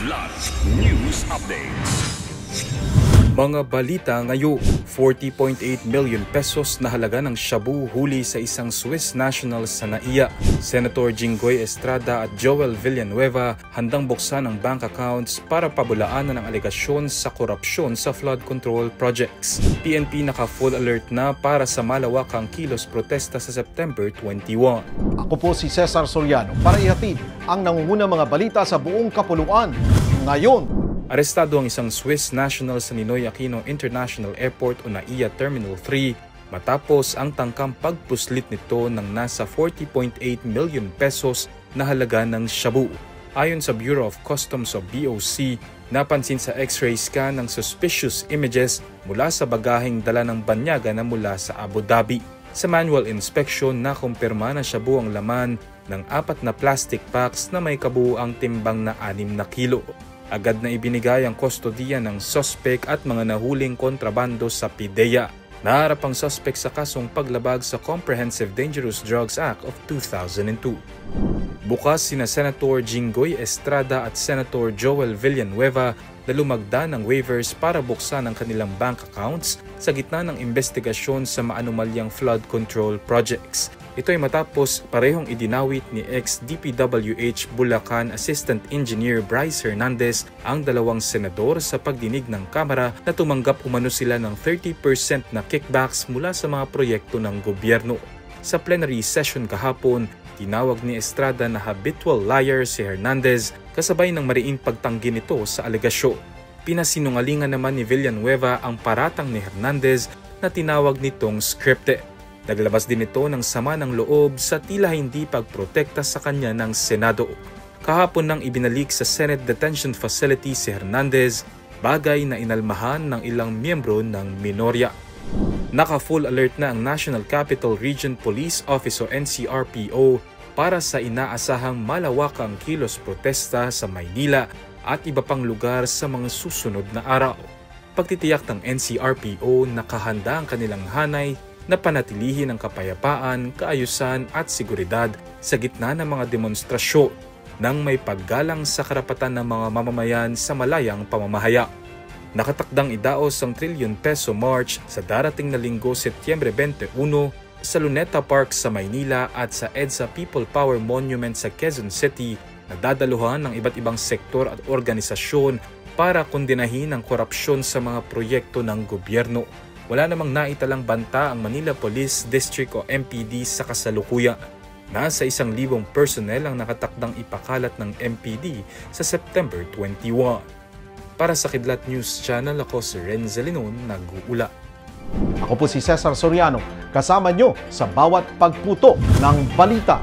Kidlat News Updates. Mga balita ngayon, 40.8 million pesos na halaga ng shabu huli sa isang Swiss national sa NAIA. Senator Jinggoy Estrada at Joel Villanueva handang buksan ang bank accounts para pabulaanan ng alegasyon sa korupsyon sa flood control projects. PNP naka-full alert na para sa malawakang kilos protesta sa September 21. Ako po si Cesar Soriano para ihatid ang nangungunang mga balita sa buong kapuluan ngayon. Arestado ang isang Swiss national sa Ninoy Aquino International Airport o NAIA Terminal 3 matapos ang tangkang pagpuslit nito ng nasa 40.8 million pesos na halaga ng shabu. Ayon sa Bureau of Customs o BOC, napansin sa X-ray scan ng suspicious images mula sa bagaheng dala ng banyaga na mula sa Abu Dhabi. Sa manual inspection, nakumpirma na shabu ang laman ng 4 na plastic packs na may kabuuang timbang na 6 na kilo. Agad na ibinigay ang kustodiya ng suspect at mga nahuling kontrabando sa PIDEA. Naharap ang suspect sa kasong paglabag sa Comprehensive Dangerous Drugs Act of 2002. Bukas sina Senator Jinggoy Estrada at Senator Joel Villanueva na lumagda ng waivers para buksan ang kanilang bank accounts sa gitna ng investigasyon sa maanumalyang flood control projects. Ito ay matapos parehong idinawit ni ex-DPWH Bulacan Assistant Engineer Bryce Hernandez ang dalawang senador sa pagdinig ng Kamara na tumanggap umano sila ng 30% na kickbacks mula sa mga proyekto ng gobyerno. Sa plenary session kahapon, tinawag ni Estrada na habitual liar si Hernandez kasabay ng mariing pagtanggi nito sa alegasyon. Pinasinungalingan naman ni Villanueva ang paratang ni Hernandez na tinawag nitong scripted. Naglabas din ito ng sama ng loob sa tila hindi pagprotekta sa kanya ng Senado. Kahapon nang ibinalik sa Senate Detention Facility si Hernandez, bagay na inalmahan ng ilang miyembro ng minorya. Naka-full alert na ang National Capital Region Police Office o NCRPO para sa inaasahang malawakang kilos protesta sa Maynila at iba pang lugar sa mga susunod na araw. Pagtitiyak ng NCRPO, nakahanda ang kanilang hanay na panatilihin ang kapayapaan, kaayusan at seguridad sa gitna ng mga demonstrasyon nang may paggalang sa karapatan ng mga mamamayan sa malayang pamamahaya. Nakatakdang idaos ang trilyon peso march sa darating na linggo Setyembre 21 sa Luneta Park sa Maynila at sa EDSA People Power Monument sa Quezon City na dadaluhan ng iba't ibang sektor at organisasyon para kondinahin ang korupsyon sa mga proyekto ng gobyerno. Wala namang naitalang banta ang Manila Police District o MPD sa kasalukuyan. Nasa 1,000 personnel ang nakatakdang ipakalat ng MPD sa September 21. Para sa Kidlat News Channel, ako si Renzo Linon, nag-uula. Ako po si Cesar Soriano, kasama nyo sa bawat pagputo ng balita.